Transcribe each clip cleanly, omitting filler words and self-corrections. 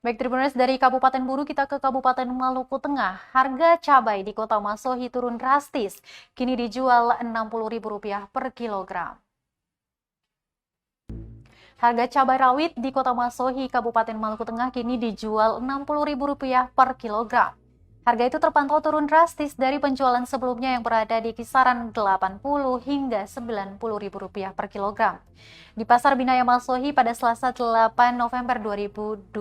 Baik, Tribuners, dari Kabupaten Buru kita ke Kabupaten Maluku Tengah. Harga cabai di Kota Masohi turun drastis, kini dijual Rp60.000 per kilogram. Harga cabai rawit di Kota Masohi, Kabupaten Maluku Tengah kini dijual Rp60.000 per kilogram. Harga itu terpantau turun drastis dari penjualan sebelumnya yang berada di kisaran Rp80 hingga Rp90.000 per kilogram. Di Pasar Binaya Masohi pada Selasa 8 November 2022.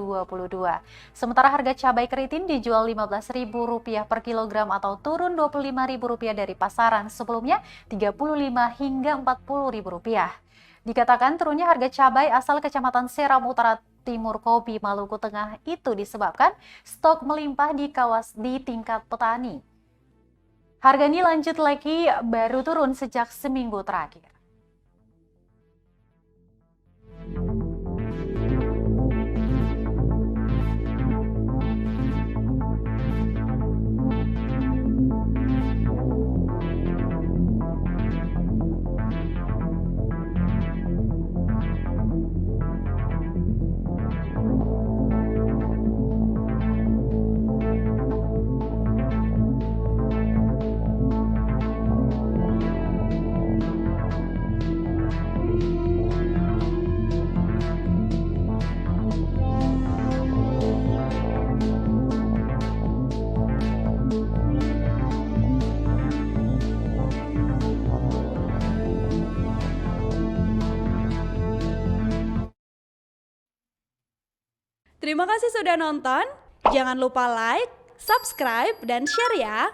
Sementara harga cabai keriting dijual Rp15.000 per kilogram atau turun Rp25.000 dari pasaran sebelumnya Rp35 hingga Rp40.000. Dikatakan turunnya harga cabai asal Kecamatan Seram Utara Timur Kobi, Maluku Tengah itu disebabkan stok melimpah di tingkat petani. Harga ini lanjut lagi baru turun sejak seminggu terakhir. Terima kasih sudah nonton. Jangan lupa like, subscribe, dan share ya.